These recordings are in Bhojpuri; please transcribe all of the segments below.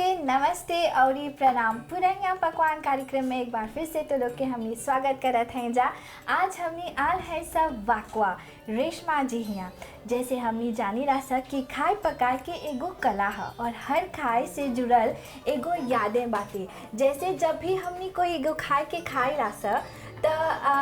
नमस्ते और प्रणाम। पुरनिया पकवान कार्यक्रम में एक बार फिर से तो लोग के हमने स्वागत करत हैं जा। आज हमने आल है सब वाकवा रेशमा जी हिया। जैसे हमने जानी रहा कि खाए पकाए के एगो कला है और हर खाए से जुड़ल एगो यादें बातें। जैसे जब भी हमने कोई एगो खाए के खाई रहा तो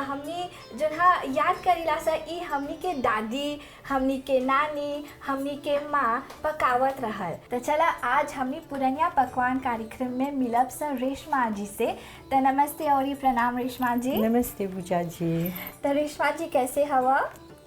हमनी जो है याद करीला सा ई हमनी के दादी, हमनी के नानी, हमनी के माँ पकावत रहल। तो चला आज हमनी पुरनिया पकवान कार्यक्रम में मिलब सा रेशमा जी से। तो नमस्ते और प्रणाम रेशमा जी। नमस्ते पूजा जी। तो रेशमा जी कैसे हवा?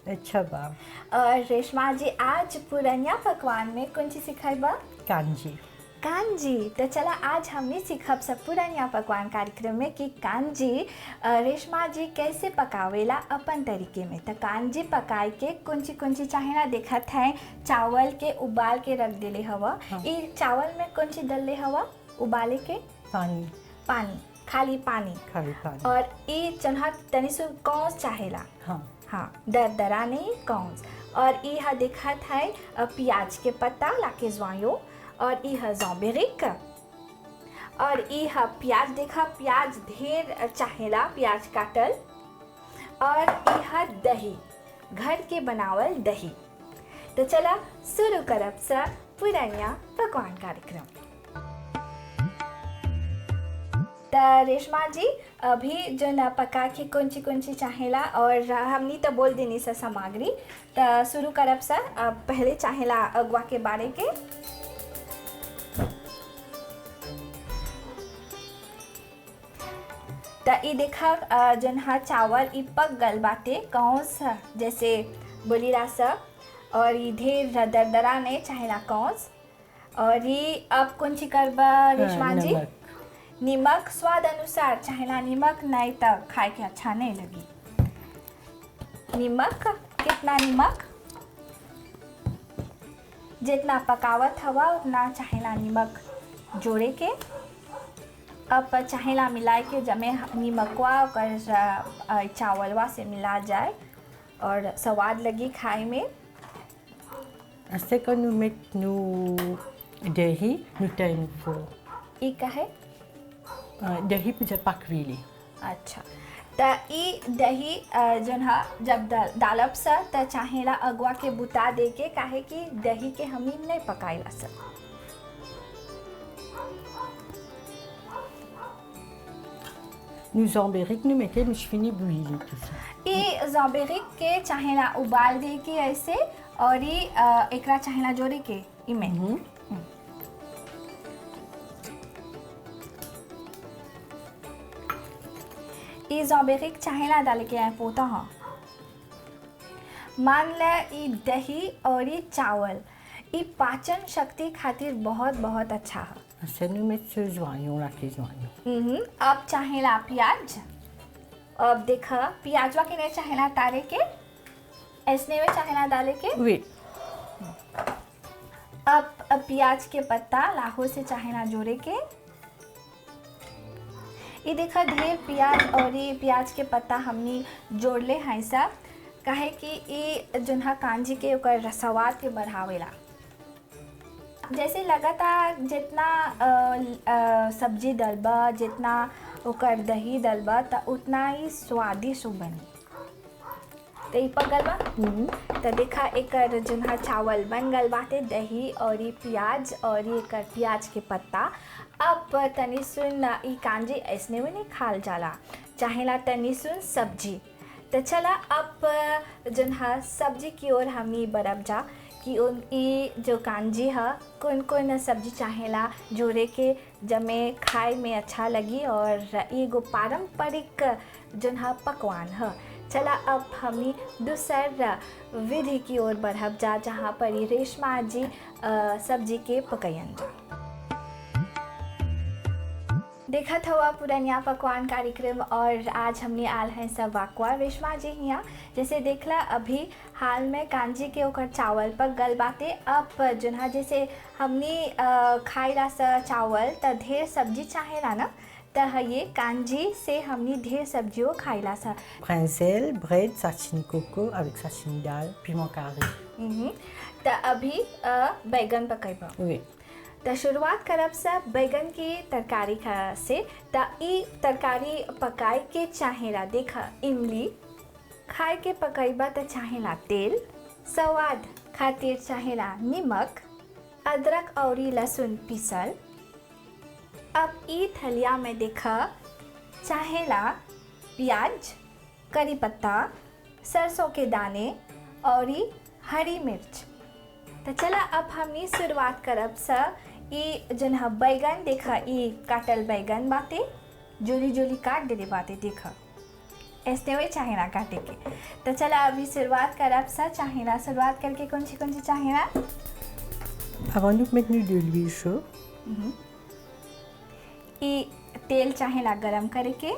अच्छा बा। और रेशमा जी आज पुरनिया पकवान में कौन सी सिखाइबा? कांजी। कांजी। तो चला आज हमने सीखब सब पुरनिया पकवान कार्यक्रम में कि कांजी रेशमा जी कैसे पकावेला अपन तरीके में। तो कांजी पकाए के कौन सी चाहेला देखत है। चावल के उबाल के रख देले हवा। ये चावल में कौन सी डलले हवा उबाले के? पानी खाली पानी। और ये चन्हा तनी सुन कौन चाहेला। हाँ दरदरा नहीं कौन। और ये देखत है प्याज के पत्ता लाके ज्वायो और यह ज़ॉम्बेरिक और यह प्याज देखा प्याज ढेर चाहेला प्याज काटल और यह दही घर के बनावल दही। तो चला शुरू करब सा पुरनिया पकवान कार्यक्रम। तो रेशमा जी अभी जो न पका के कौन सी चाहेला और हमनी तो बोल देनी सा सामग्री। तो शुरू करब सा पहले चाहेला अगवा के बारे के। तो ये देखा जन हा चावल ई पक गल बाटे कौस जैसे बोली रहा और ये ढेर दरदरा नहीं चाहेला कौस। और ये अब कौन सी करबा रेशमा जी? नमक स्वाद अनुसार चाहेला। नमक नहीं तो खाए के अच्छा नहीं लगी। नमक कितना? नमक जितना पकावत हवा उतना चाहेला नमक जोड़े के। अब चाहेला मिलाए के जमे नमकवा और चावलवा से मिला जाए और स्वाद लगी खाए में। Asta kan nu met nu dahi nu tain vo. ई कहे Dahi puja pakvili. अच्छा तो ई दही जन हा जब डालब सा तो चाहेला अगवा के बुता दे के काहे कि दही के हमनी नहीं पकाइला सा। Nu zamberic nu mette nu fini bouilli tout ça. ये ज़ॉम्बेरिक के चाहेला उबाल दे के ऐसे और ये एकरा चाहेला जोड़े के इमे। ये ज़ॉम्बेरिक चाहेला डाल के आए पोता हाँ। मान ले ये दही और ये चावल ये पाचन शक्ति खातिर बहुत अच्छा है। Asta nu met ce joignon la ke joignon. अब चाहेला प्याज। अब देखा प्याजवा के नहीं चाहेला तारे के ऐसने में चाहेला डाले के। Oui. अब प्याज के पत्ता लाहो से चाहेला जोड़े के। ये देखा ढेर प्याज और ये प्याज के पत्ता हमनी जोड़ ले हैं सब काहे कि ये जोन्हा कांजी के ओकर रसवाद के बढ़ावेला। जैसे लगातार जितना सब्जी डलबा जितना ओकर दही डलबा तो उतना ही स्वादिष्ट बनी। तो ये पकल बा। तो देखा एकर जोन्हा चावल बन गल बाटे दही और ये प्याज और ये एकर प्याज के पत्ता। अब तनी सुन ई कांजी ऐसने में नहीं खाल जाला चाहेला तनी सुन सब्जी। तो चला अब जोन्हा सब्जी की ओर हमनी बढ़ब जा कि ई जो कांजी है कौन सब्जी चाहेला जोड़े के जमे खाए में अच्छा लगी और एगो पारंपरिक जोन है पकवान है। चला अब हमनी दूसर विधि की ओर बढ़ब जा जहाँ पर ये रेशमा जी सब्जी के पकयन जा। देखा था पुरनिया पकवान कार्यक्रम और आज हमने आल हैं सब वाकवा रेशमा जी हिया। जैसे देखला अभी हाल में कांजी के ओकर चावल पक गल बाटे। अब जोन जैसे हमने खाइला सा चावल तो ढेर सब्जी चाहेला ना तो ये कांजी से हमने ढेर सब्जियों खाइला सा। Brinzel, bread, sashimi coco avec sashimi dal, piment carré. तो अभी बैगन पकाइबा। Oui. तो शुरुआत करब से बैगन की तरकारी से। तो ई तरकारी पकाए के चाहेला देखा इमली खाए के पकैबा तो चाहेला तेल, स्वाद खातिर चाहेला नमक, अदरक और लहसुन पीसल। अब ई थलिया में देखा चाहेला प्याज, करी पत्ता, सरसों के दाने और हरी मिर्च। तो चला अब हमनी शुरुआत करब सा ई जन बैगन देखा ई काटल बैगन बाते जोली जोली काट देले बाते देखा ऐसे हुए चाहेला काटे के। तो चला अभी शुरुआत करब सा चाहेला शुरुआत करके कौन सी चाहेला। Avant nous mettre de l'huile chaud, ई तेल चाहेला गरम करके।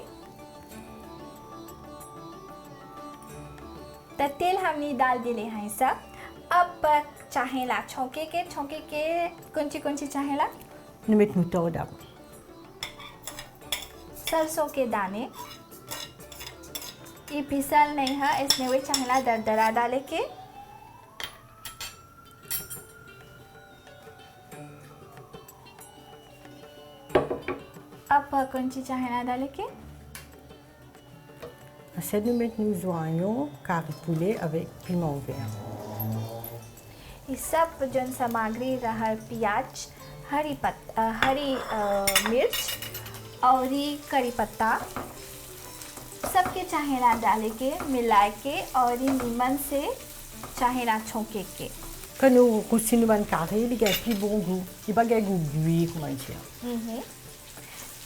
तो तेल हमनी डाल दिले हैं सब। अब चाहेला छौंके के कौन सी चाहेला। nous mettons moutarde d'abord. सरसों के दाने ये पिसल नहीं है इसमें वे चाहेला दरदरा डाले के। अब कौन सी चाहेला डाले के। Ensuite, nous mettons nos oignons, carré poulet avec piment vert. ये सब जन सामग्री रहा प्याज, हरी मिर्च और करी पत्ता सबके चाहेला डाले के मिलाए के और नीमन से चाहेला छौंके के। Quand nous cocinons le carré, il y a un plus bon goût. Il n'y a pas un goût buis, comment dire.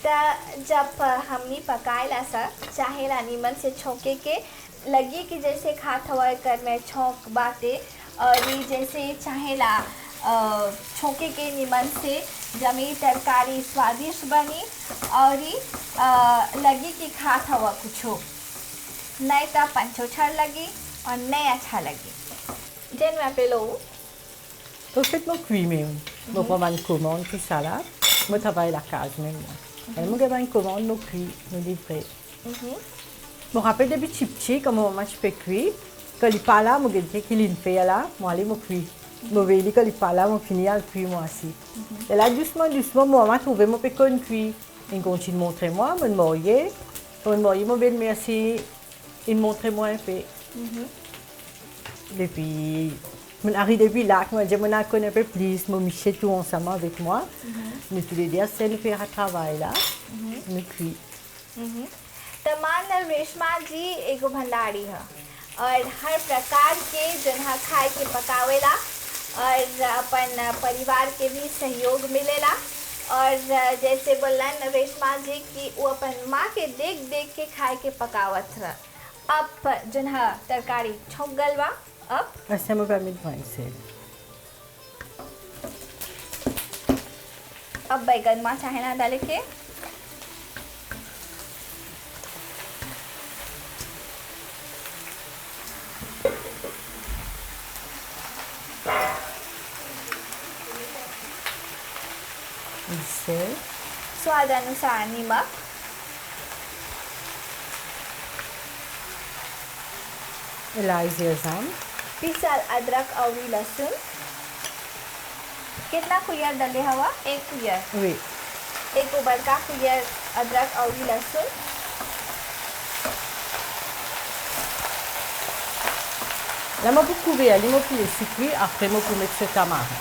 तो जब हमनी पकाएला सा चाहेला नीमन से छौंके के लगी कि जैसे खात हवा कर में छौंक बाते और जैसे चाहेला छौंके के नीमन से जमी तरकारी स्वादिष्ट बनी और लगी कि खात हवा कुछो नहीं तो पंचोछर लगी और नहीं अच्छा लगी। जन में पे लो Donc, faites-moi cuire même. Je prends une commande, tout ça là. Je travaille la case même. Je prends une commande, je cuis, je livre. Je me rappelle des petits petits, comme maman je peux cuire. Quand il parle là, je dis qu'il fait là, moi je cuis. Je vais quand il parle là, je finis à cuire moi aussi. Et là, doucement, maman trouve mon pécon cuit. Il continue de montrer moi, je me marie. Je me marie, mon belle merci. Il montre moi un peu. Depuis. Je arrive depuis là, je me connais un peu plus, je me suis tout ensemble avec moi. Nous tous les deux, c'est nous faire un travail là. Nous cuit. तो मान रेशमा जी एगो भंडारी है और हर प्रकार के जन खाए के पकावेला और अपन परिवार के भी सहयोग मिलेला। और जैसे बोलन रेशमा जी कि वो अपन माँ के देख देख के खाए के पकावत है। अब जन तरकारी छौंक गल बा अब Ça me permet de rincer. अब बैगन माँ चाहेला डाले के। Sel. स्वाद अनुसार नमक, L'ail पीसल अदरक और लहसुन। कितना खुयर डले हवा। 1 खुयर। Oui. एक बड़का खुयर अदरक और लहसुन। Là, je peux couvrir, je peux laisser cuire, après je peux mettre ce tamarin.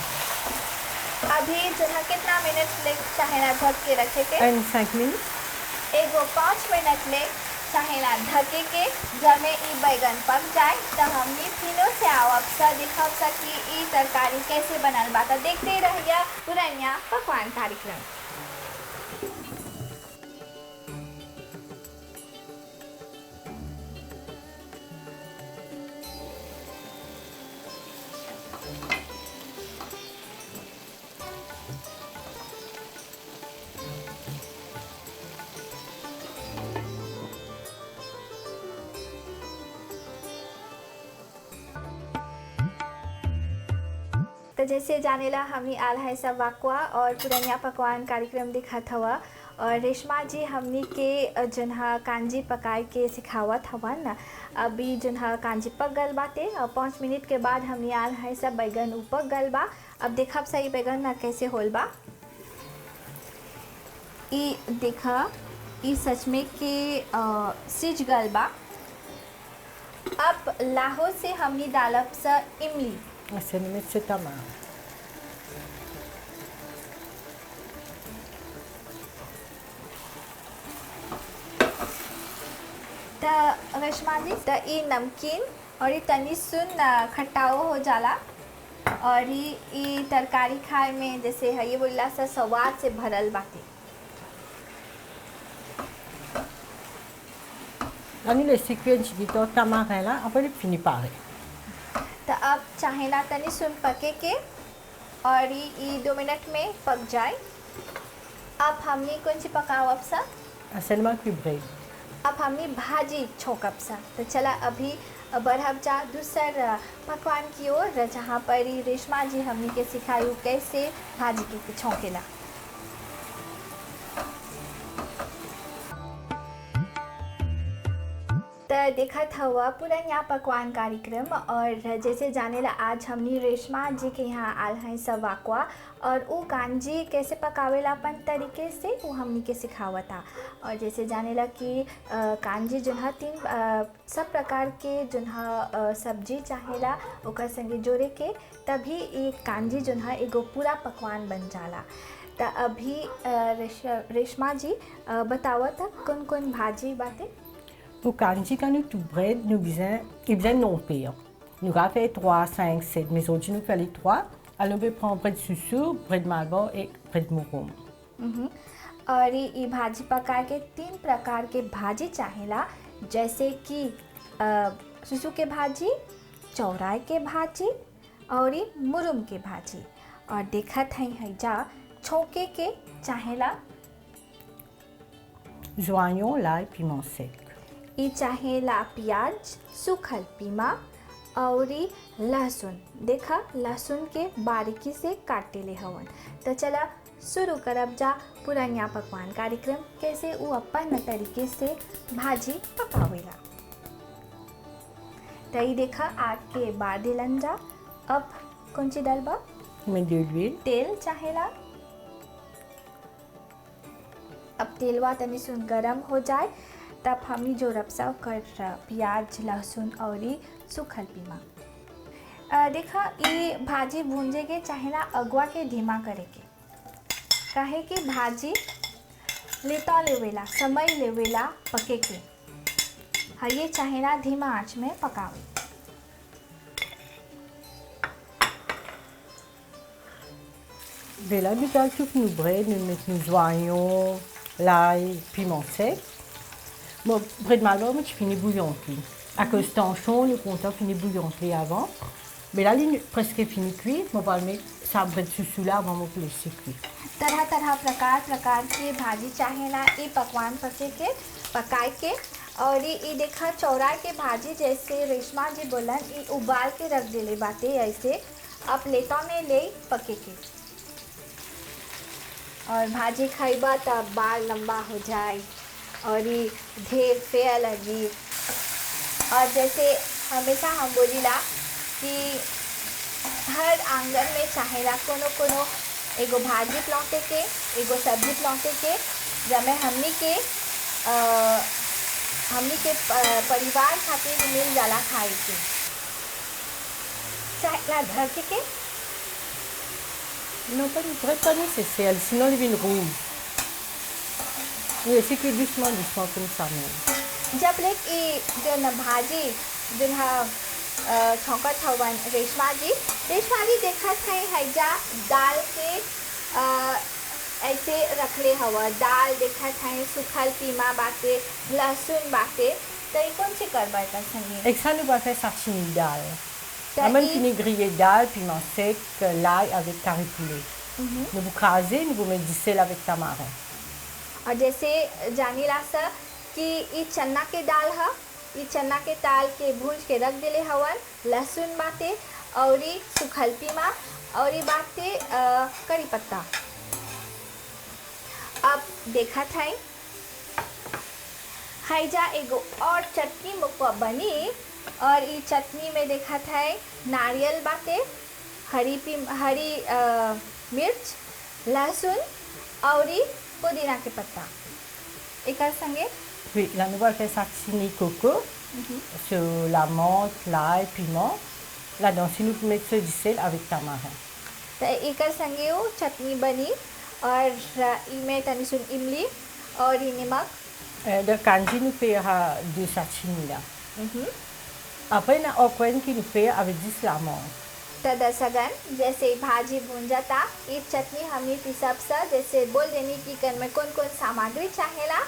अभी जहाँ कितना मिनट ले चाहेला ढक के रखे के। 5 minutes. एगो 5 मिनट ले चाहेला ढके के जमे ई बैगन पक जाए तो हमनी फिनो से आवब सा दिखब सा कि ई तरकारी कैसे बनल बा। तो देखते रहिए पुरनिया पकवान कार्यक्रम। तो जैसे जानेला हमनी आल है सब वाकवा और पुरनिया पकवान कार्यक्रम दिखत हवा और रेशमा जी हमनी के जन्हा कांजी पकाए के सिखावत हवन न। अभी जन्हा कांजी पक गल बाते और 5 मिनट के बाद हमनी आल है सब बैगन उपक गल बा। अब देखब सही बैगन न कैसे होल बा। ई देखा ई सच में के सिज गल बा। अब लाहो से हमनी डालब स इमली Se ne mette tamar. त रेशमा जी त ई नमकीन और ई तनी सुन खट्टाओ हो जाला और ई तरकारी खाए में जैसे है ये बोला सा स्वाद से भरल बाटे। Ani le sequenze di to tamarella, après le fini pare. तो अब चाहेला तनी सुन पके के और ई 2 मिनट में पक जाए। अब हमनी कौन सी पकाओ अब सा Seulement cuivré. अब हमनी भाजी छोकब सा। तो चला अभी बढ़ब जा दूसर पकवान की ओर जहाँ पर ई रेशमा जी हमनी के सिखाई कैसे भाजी के छौंकेला। तो देखत हवा पुरनिया पकवान कार्यक्रम और जैसे जानेला आज हमनी रेशमा जी के यहाँ आल हैं सब वाकवा और वो कांजी कैसे पकावेला अपन तरीके से वो हमनी के सिखावता। और जैसे जानेला कि कांजी जोन 3 सब प्रकार के जोन सब्जी चाहेला ओकर संगे जोड़े के तभी ये कांजी जोन एगो पूरा पकवान बन जाला। तो अभी रेशमा जी बतावत कौन कौन भाजी बातें। Pour kanji, quand nous tout bread, nous besoin non pire. Nous avons fait 3, 5, 7, mais aujourd'hui nous faisons 3. Alors nous prendre bread susu, bread malbo et bread murum. और ये भाजी पका के 3 प्रकार के भाजी चाहेला जैसे कि सुसु के भाजी, चौराई के भाजी और ये मुरुम के भाजी। और देखत है जा छोके के चाहेला Joignon, l'ail, piment sec. ई चाहेला प्याज, सूखल पीमा और लहसुन। देखा लहसुन के बारीकी से काटे ले हवन। तो चला शुरू करब जा पुरनिया पकवान कार्यक्रम कैसे वो अपन तरीके से भाजी पकावेला। तो ये देखा आग के बाद दिलन जा। अब कौन सी डालबा Mets de l'huile. तेल चाहेला। अब तेलवा तनी सुन गरम हो जाए तब हमनी जो रपसा कर प्याज, लहसुन और सूखल पीमा। देखा ये भाजी भूंजे के चाहेला अगवा के धीमा करे के काहे कि भाजी लेता लेवेला समय लेवेला पके के। हाँ ये चाहेला धीमा आंच में पकावे। De là, nous avons tout nos bread, nous mettons nos joignons, l'ail, piment sec. Bon, bread malbo, moi je finis bouillonter. À cause tanchon, le compteur finit bouillonter avant. Mais là, il est presque fini cuit. On va mettre ça bread susu là avant de laisser cuire. तरह तरह प्रकार के भाजी चाहेला ये पकवान पके के पकाए के। और ये देखा चौरा के भाजी जैसे रेशमा जी बोलन ये उबाल के रख देले बाते ऐसे अब लेता में ले पके के। और भाजी खाइबा तब बाल लंबा हो जाए और ये ढेर फेयर लगी। और जैसे हमेशा हम बोलीला कि हर आंगन में चाहेला कोनो कोनो एगो भाजी प्लौटे के एगो सब्जी प्लौटे के जमे हमनी के परिवार खातिर मिल जाला खाए के। चाहेला धरती के Non, pas nécessaire, sinon il vient rouge. Oui, c'est que doucement, doucement comme ça même. जब लेक ये जो भाजी जो छौंकत हवन रेशमा जी देखत है हैजा दाल के ऐसे रखले हवा। दाल देखत है सूखल पीमा बाटे लहसुन बाटे तो ये कौन से करबा का संगे। Et ça, nous va faire sashimi dalle. On même fini grillé dalle, piment sec, l'ail avec curry poulet. Nous vous crasez, nous vous mettez du sel avec tamarin. और जैसे जानीला सा कि ये चना के दाल है ये चना के दाल के भूज के रख दिले हवन लहसुन बाटे और सूखल पीमा और ये बाटे करी पत्ता। अब देखा था हैजा एगो और चटनी मुकवा बनी और ये चटनी में देखा था नारियल बाटे, हरी मिर्च, लहसुन और पुदीना के पत्ता एक संगे। Oui, là nous allons faire satiner coco sur la menthe, l'ail, piment. Là-dedans, si nous mettons du sel avec tamarin. तो एक संगे वो चटनी बनी और इमें तनी सुन इमली और ये नमक। De kanji nous fera du sashimi là. Après, on a okwen qui nous fait avec du saumon. तो दर्शकगण जैसे भाजी भून जाता ये चटनी हमने पिसब सा जैसे बोल देनी कि कर में कौन कौन सामग्री चाहेला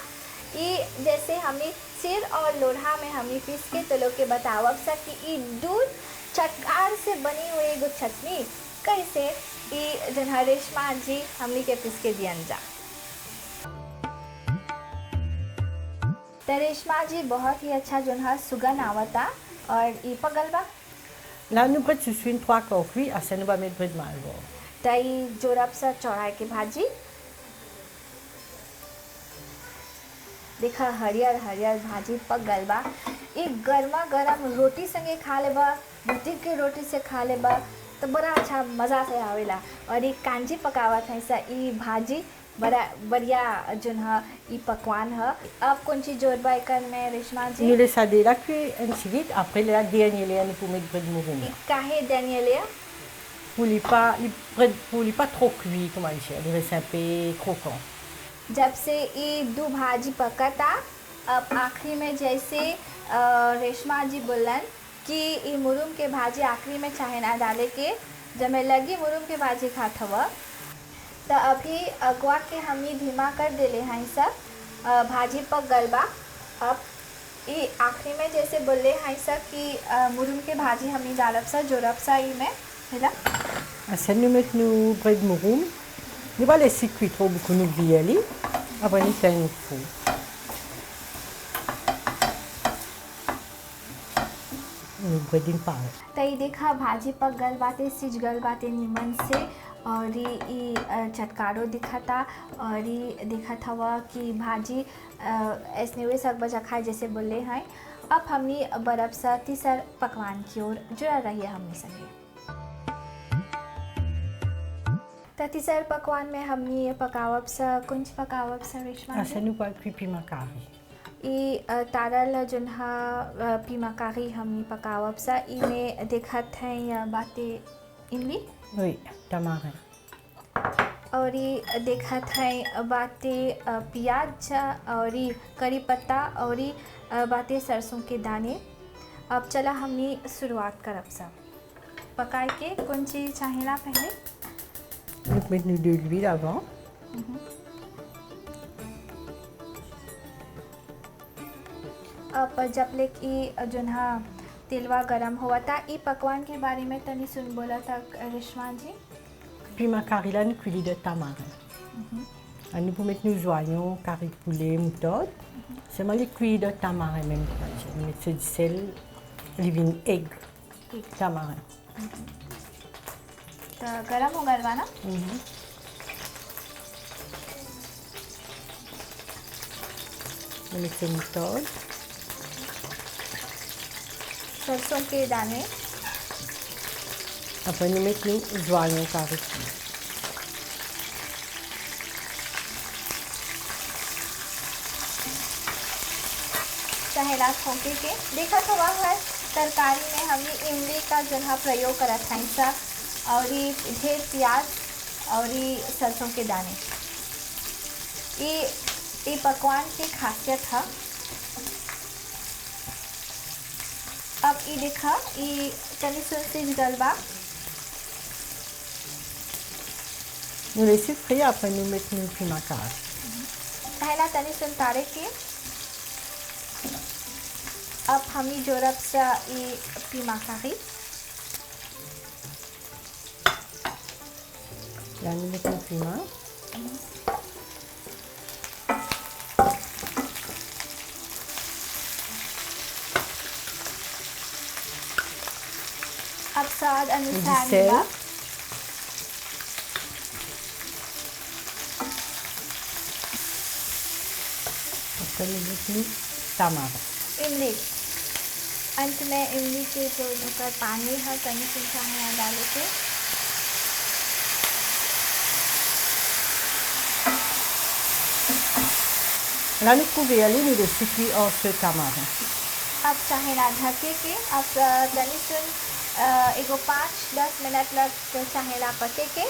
ये जैसे हमने सिर और लोढ़ा में हमने पीस के तो लोग के बतावब सा कि ये दूध चटकार से बनी हुई एगो चटनी कैसे ये जन रेशमा जी हमने के पीस के दियन जा। तो रेशमा जी बहुत ही अच्छा जो है सुगंध आवता और ये पगल बा। Là, nous prenons tout de suite 3 quarts cuits, après nous allons mettre près de malvo. तो ये जोरब सा चौड़ाई की भाजी देखा हरियर हरियर भाजी पक गल बा। एक गर्मा गर्म रोटी संगे खा लेबा, बुटी के रोटी से खा लेबा तो बड़ा अच्छा मज़ा से आवेला। और ये कांजी पकावत है ऐसा ये भाजी बड़ा बढ़िया जो है ये पकवान है। अब कौन सी जोड़बा कर में रेशमा जी? Nous laissons déjà cuire un petit vite, après la dernière layer nous pouvons mettre près de mouron. काहे दानिएलिया? Pour les pas trop cuit, comment dire, il reste un peu croquant. जब से ये दो भाजी पकता अब आखिरी में जैसे रेशमा जी बोलन कि ये मुरुम के भाजी आखिरी में चाहे ना डाले के जब मैं लगी मुरुम के भाजी खात हवा तो अभी अगवा के हमने धीमा कर देले हैं सब भाजी पक गल बा। अब ये आखिरी में जैसे बोले हैं सब कि मुरुम के भाजी हमने डालब सा जोरब सा ये में है। Après nous mettons près de mouron. Nous allons laisser cuire trop beaucoup nous vieli. Après nous teindre au four. Nous bredin par. तो ये देखा भाजी पक गल बाते सिज गल बाते नीमन से और ये चटकारो दिखा था और ये देखा था वह कि भाजी ऐसने वे सब बजा खाए जैसे बोले हैं। अब हमने बर्फ सा तीसर पकवान की ओर जुड़ा रही है हमने संगे। तो तीसर पकवान में हमने ये पकावब सा कुछ पकावब सा रेशमा। Après nous allons cuire piment carré. ये तारल जो है पीमा कारी हमने पकावब सा इमें देखत हैं बातें इमली Oui, tamarin. और ये देखत हैं बातें प्याज और ये करी पत्ता और ये बातें सरसों के दाने। अब चला हमने शुरुआत करब सा पकाए के कौन चीज़ चाहिए पहले। Nous mettons de l'huile avant. अब जब ले कि जो है तिलवा गरम हुआ था ये पकवान के बारे में तनी सुन बोला था रेशमा जी। Piment carré là nous cuisons de tamarin. Nous pouvons mettre nos oignons, carré de poulet, moutarde. C'est moi les cuire de tamarin même. Nous mettons du sel, les vinaigre, tamarin. तो गरम हो गलवा ना। Nous mettons moutarde. सरसों के दाने Après nous mettons nos oignons carré de poulet. चहेला छोंके के देखा तो वह है तरकारी में हमने इमली का जो है प्रयोग करा था और ये ढेर प्याज और ये सरसों के दाने ये पकवान की खासियत है। अब ये देखा ये तनी सुन गलबा Nous laissons frire, après nous mettons nos piment carré. पहला तनी सुन तारे के अब हमने जोरब सा ये पीमा कारी Là nous mettons le piment. अब स्वाद अनुसार sel. नमक पहले देखिए टमाटर इमली अंत में इमली के जो ओकर पानी है तनी सा चाहे डाले के Là, nous pouvons aller nous recycler hors ce tamarin. अब चाहे ना ढके के अब तनी सुन एगो 5-10 मिनट लग चाहे ना पके के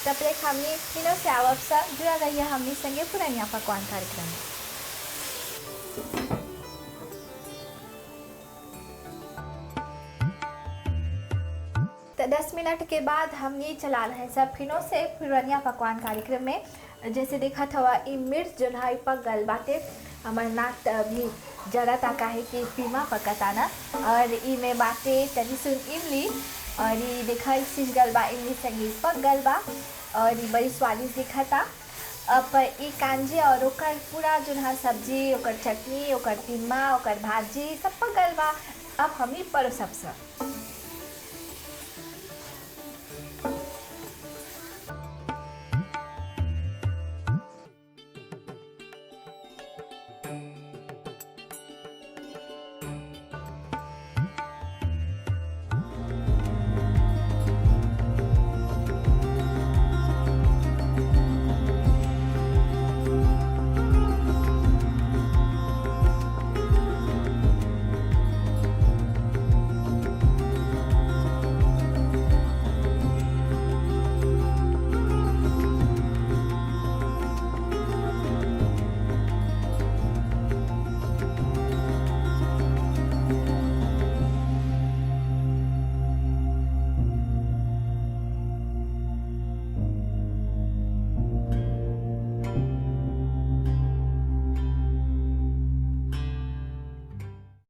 तब तक हमने फिर से आवब सा जुड़ा रहिए हमने संगे पुरानिया पकवान कार्यक्रम में। तो 10 मिनट के बाद हमने चला रहे सब फिर से पुरानिया पकवान कार्यक्रम में जैसे देखा था ई मिर्च जो है पक गल बाटे हमार नाक भी जरा ताका है कि पीमा पकता ना और ई में बाटे तनी सुन इमली और ये देखा सीज गल बा इमली संगे पक गल बा और ये बड़ी स्वादिष्ट दिखा था। अब ई कांजी और ओकर पूरा जो है सब्जी ओकर चटनी ओकर पीमा ओकर भाजी सब पक गल बा अब हमी परोसब सब